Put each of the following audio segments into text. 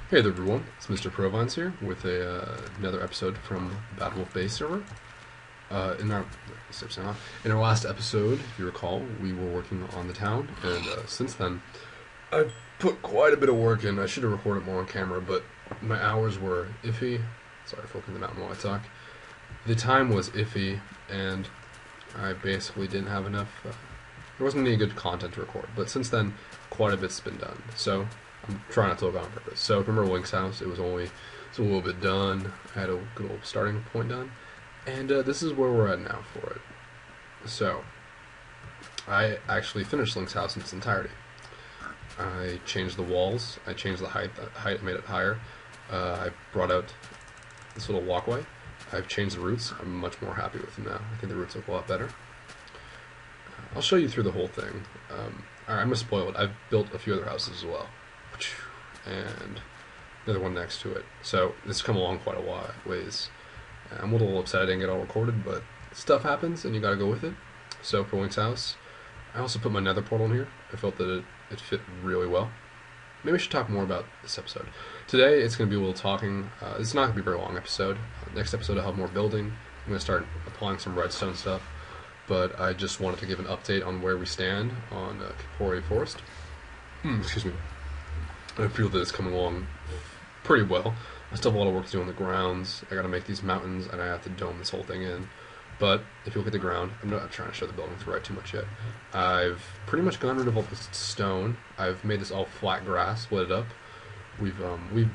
Hey there everyone, it's MrProvines here with another episode from the Bad Wolf Bay server. In our last episode, if you recall, we were working on the town, and since then, I've put quite a bit of work in. I should have recorded more on camera, but my hours were iffy. Sorry for looking at the mountain while I talk. The time was iffy, and I basically didn't have enough. There wasn't any good content to record, but since then, quite a bit's been done. So I'm trying not to look on purpose. So remember Link's house? It's a little bit done. I had a good old starting point done, and this is where we're at now for it. So I actually finished Link's house in its entirety. I changed the walls. I changed the height. Made it higher. I brought out this little walkway. I've changed the roots. I'm much more happy with them now. I think the roots look a lot better. I'll show you through the whole thing. Alright, I'm gonna spoil it. I've built a few other houses as well, and another one next to it. So this has come along quite a ways. I'm a little upset I didn't get it all recorded, but stuff happens and you gotta go with it. So for Link's house, I also put my nether portal in here. I felt that it fit really well. Maybe I should talk more about this episode. Today it's going to be a little talking. It's not going to be a very long episode. Next episode I'll have more building. I'm going to start applying some redstone stuff. But I just wanted to give an update on where we stand on Kapori Forest. Excuse me. I feel that it's coming along pretty well. I still have a lot of work to do on the grounds. I got to make these mountains, and I have to dome this whole thing in. But if you look at the ground, I'm not trying to show the buildings right too much yet. I've pretty much gotten rid of all this stone. I've made this all flat grass, split it up. We've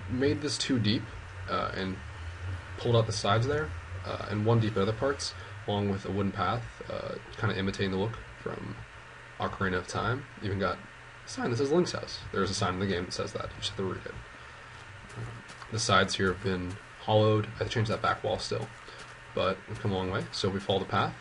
made this 2 deep and pulled out the sides there, and 1 deep at other parts, along with a wooden path, kind of imitating the look from Ocarina of Time. Even got a sign that says Link's house. There's a sign in the game that says that. You just have to read it. The sides here have been hollowed. I changed that back wall still, but we've come a long way. So we follow the path.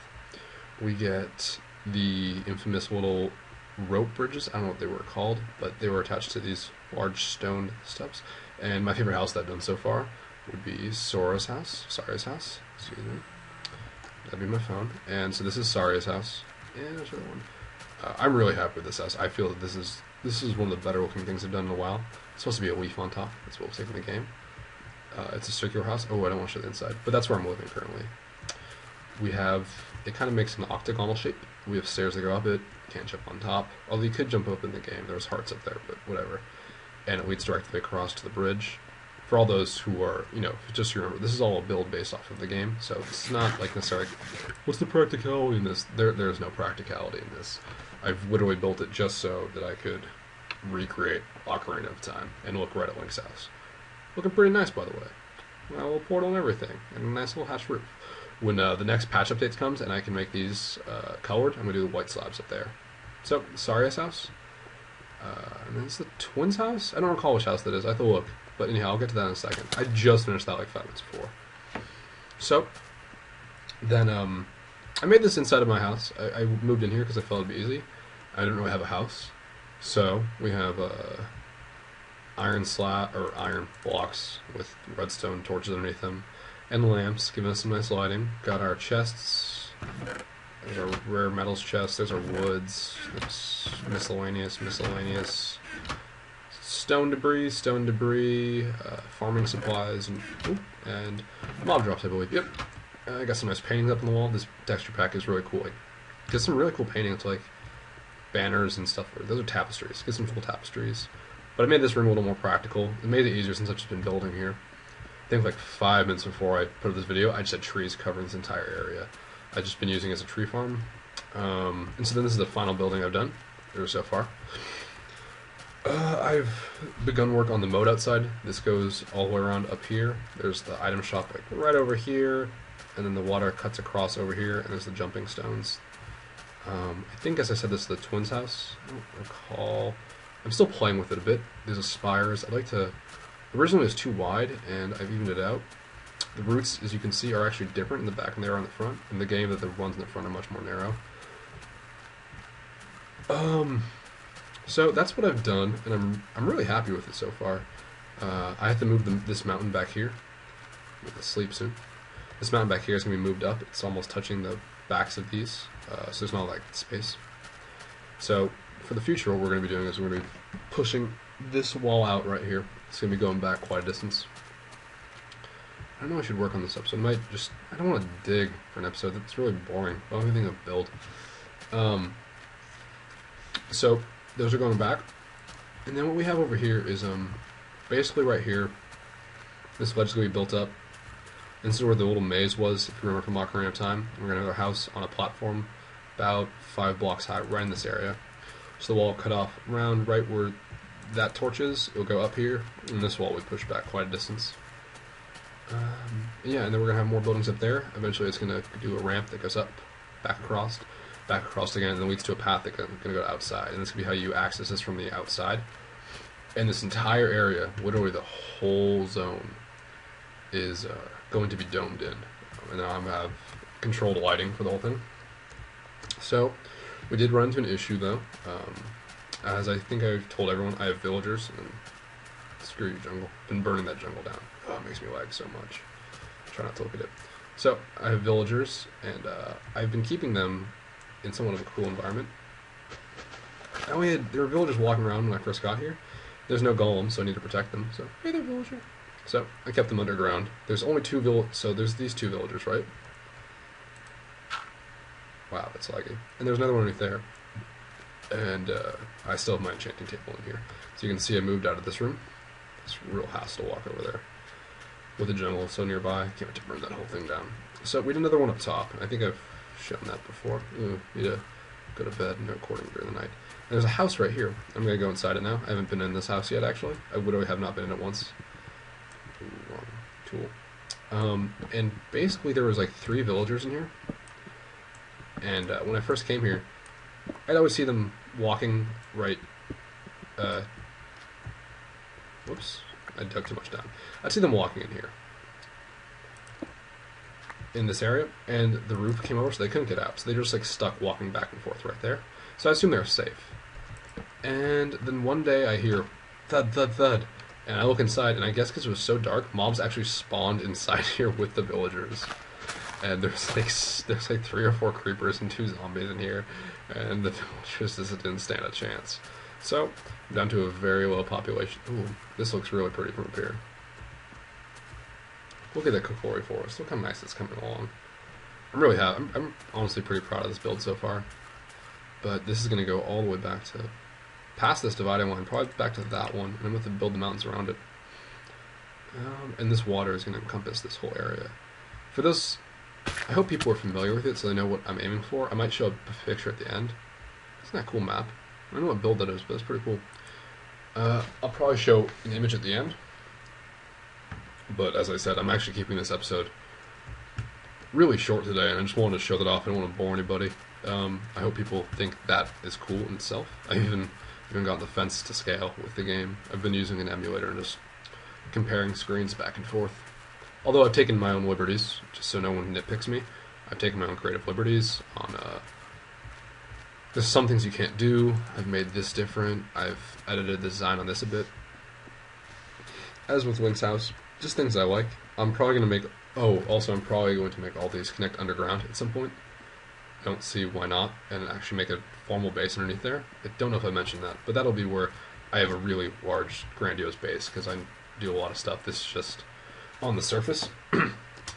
We get the infamous little rope bridges. I don't know what they were called, but they were attached to these large stone steps. And my favorite house that I've done so far would be Sora's house. Saria's house. Excuse me. That'd be my phone. And so this is Saria's house. And there's another one. I'm really happy with this house. I feel that this is one of the better looking things I've done in a while. It's supposed to be a leaf on top. That's what we'll take in the game. It's a circular house. Oh, I don't want to show the inside, but that's where I'm living currently. We have, it kind of makes an octagonal shape. We have stairs that go up it. Can't jump on top. Although you could jump up in the game. There's hearts up there, but whatever. And it leads directly across to the bridge. For all those who are, just remember, this is all a build based off of the game, so it's not like necessarily, what's the practicality in this? There's no practicality in this. I've literally built it just so that I could recreate Ocarina of Time and look right at Link's house. Looking pretty nice, by the way. Well, a little portal and everything, and a nice little hatch roof. When the next patch update comes and I can make these colored, I'm going to do the white slabs up there. So, Saria's house. And then it's the twins' house? I don't recall which house that is. I have to look. But anyhow, I'll get to that in a second. I just finished that like 5 minutes before. So, then I made this inside of my house. I moved in here because I felt it'd be easy. I didn't really have a house. So, we have iron blocks with redstone torches underneath them, and lamps, giving us some nice lighting. Got our chests. There's our rare metals chest. There's our woods. There's miscellaneous. Stone debris, farming supplies, and mob drops, I believe. Yep. I got some nice paintings up on the wall. This texture pack is really cool. Get some really cool paintings, like banners and stuff. Those are tapestries. Get some cool tapestries. But I made this room a little more practical. It made it easier since I've just been building here. I think like 5 minutes before I put up this video, I just had trees covering this entire area. I've just been using it as a tree farm. And so then this is the final building I've done so far. I've begun work on the moat outside. This goes all the way around up here. There's the item shop like right over here, and then the water cuts across over here, and there's the jumping stones. I think, as I said, this is the twins' house. I don't recall. I'm still playing with it a bit. There's a spires. I'd like to... Originally it was too wide, and I've evened it out. The roots, as you can see, are actually different in the back than they are in the front. In the game, that the ones in the front are much more narrow. So that's what I've done, and I'm really happy with it so far. I have to move this mountain back here. I'm going to sleep soon. This mountain back here is going to be moved up. It's almost touching the backs of these, so there's not like space. So for the future, what we're going to be doing is we're going to be pushing this wall out right here. It's going to be going back quite a distance. I don't know, I should work on this episode. I don't want to dig for an episode. That's really boring. The only thing I've built. So those are going back. And then what we have over here is basically right here. This ledge is going to be built up. And this is where the little maze was, if you remember from Ocarina of Time. We're going to have a house on a platform about 5 blocks high, right in this area. So the wall cut off around right where that torch is. It'll go up here, and this wall we push back quite a distance. Yeah, and then we're going to have more buildings up there. Eventually it's going to do a ramp that goes up, back across again, and then leads to a path that's going to go outside. And this can be how you access this from the outside. And this entire area, literally the whole zone, is going to be domed in. And now I'm going to have controlled lighting for the whole thing. So, we did run into an issue though. As I think I've told everyone, I have villagers, and screw you jungle. Been burning that jungle down. Oh, it makes me lag so much. Try not to look at it. So, I have villagers, and I've been keeping them in somewhat of a cool environment. There were villagers walking around when I first got here. There's no golem, so I need to protect them. So, hey there, villager. So, I kept them underground. There's only so there's these 2 villagers, right? Wow, that's laggy. And there's another one right there. And I still have my enchanting table in here. So you can see I moved out of this room. It's real hassle to walk over there. With the jungle so nearby, can't wait to burn that whole thing down. So we did another one up top. I think I've shown that before. Ooh, need to go to bed and no recording during the night. And there's a house right here. I'm going to go inside it now. I haven't been in this house yet, actually. I literally have not been in it once. Ooh, wrong tool. And basically there was like 3 villagers in here. And when I first came here, I'd always see them walking right... whoops. I dug too much down. I'd see them walking in here. In this area, and the roof came over so they couldn't get out. So they just like stuck walking back and forth right there. So I assume they were safe. And then one day I hear thud, thud, thud. And I look inside, and I guess because it was so dark, mobs actually spawned inside here with the villagers. And there's like 3 or 4 creepers and 2 zombies in here, and the villagers just didn't stand a chance. So, I'm down to a very low population. Ooh, this looks really pretty from up here. Look at the Kokori forest. Look how nice it's coming along. I'm really happy. I'm honestly pretty proud of this build so far. But this is going to go all the way back to past this dividing line, probably back to that one, and I'm going to have to build the mountains around it. And this water is going to encompass this whole area. For those, I hope people are familiar with it so they know what I'm aiming for. I might show a picture at the end. Isn't that a cool map? I don't know what build that is, but it's pretty cool. I'll probably show an image at the end. But as I said, I'm actually keeping this episode really short today, and I just wanted to show that off. I don't want to bore anybody. I hope people think that is cool in itself. I even got the fence to scale with the game. I've been using an emulator and just comparing screens back and forth. Although I've taken my own liberties, just so no one nitpicks me. I've taken my own creative liberties on there's some things you can't do. I've made this different. I've edited the design on this a bit. As with Link's house, just things I like. I'm probably going to make... Oh, also I'm probably going to make all these connect underground at some point. I don't see why not, and actually make a formal base underneath there. I don't know if I mentioned that, but that'll be where I have a really large, grandiose base, because I do a lot of stuff. This is just on the surface.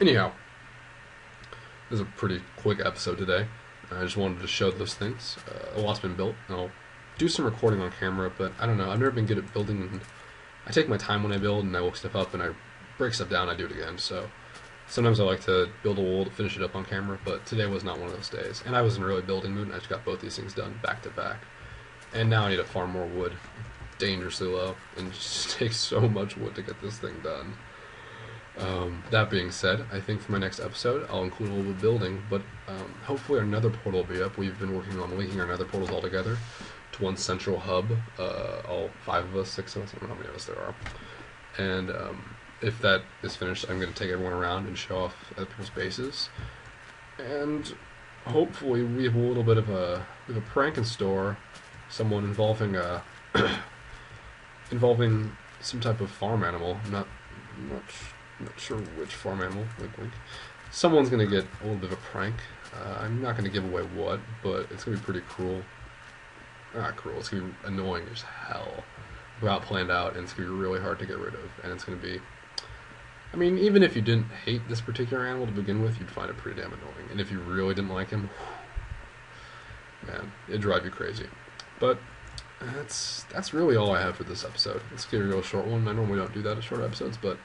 Anyhow, this is a pretty quick episode today. I just wanted to show those things. A lot's been built, and I'll do some recording on camera, but I don't know. I've never been good at building, and I take my time when I build, and I look stuff up, and I break stuff down, and I do it again, so sometimes I like to build a wall to finish it up on camera, but today was not one of those days. And I was in a really building mood, and I just got both these things done back to back. And now I need to farm more wood. Dangerously low, and it just takes so much wood to get this thing done. That being said, I think for my next episode, I'll include a little bit of building, but hopefully our nether portal will be up. We've been working on linking our nether portals all together to one central hub, all 5 of us, 6 of us, I don't know how many of us there are. And if that is finished, I'm going to take everyone around and show off other people's bases. And hopefully we have a little bit of a prank in store, someone involving involving some type of farm animal. I'm not sure which farm animal. Wink, wink. Someone's going to get a little bit of a prank. I'm not going to give away what, but it's going to be pretty cruel. Not cruel, it's going to be annoying as hell. planned out, and it's going to be really hard to get rid of. And it's going to be, I mean, even if you didn't hate this particular animal to begin with, you'd find it pretty damn annoying. And if you really didn't like him, man, it'd drive you crazy. But that's really all I have for this episode. It's going to be a real short one. I normally don't do that at short episodes, but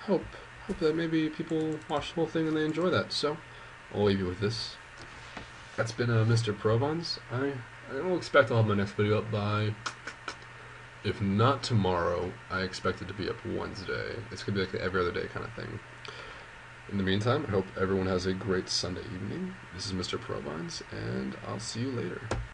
hope that maybe people watch the whole thing and they enjoy that. So I'll leave you with this. That's been MrProvines. I don't expect I'll have my next video up by, if not tomorrow, I expect it to be up Wednesday. It's going to be like every other day kind of thing. In the meantime, I hope everyone has a great Sunday evening. This is MrProvines, and I'll see you later.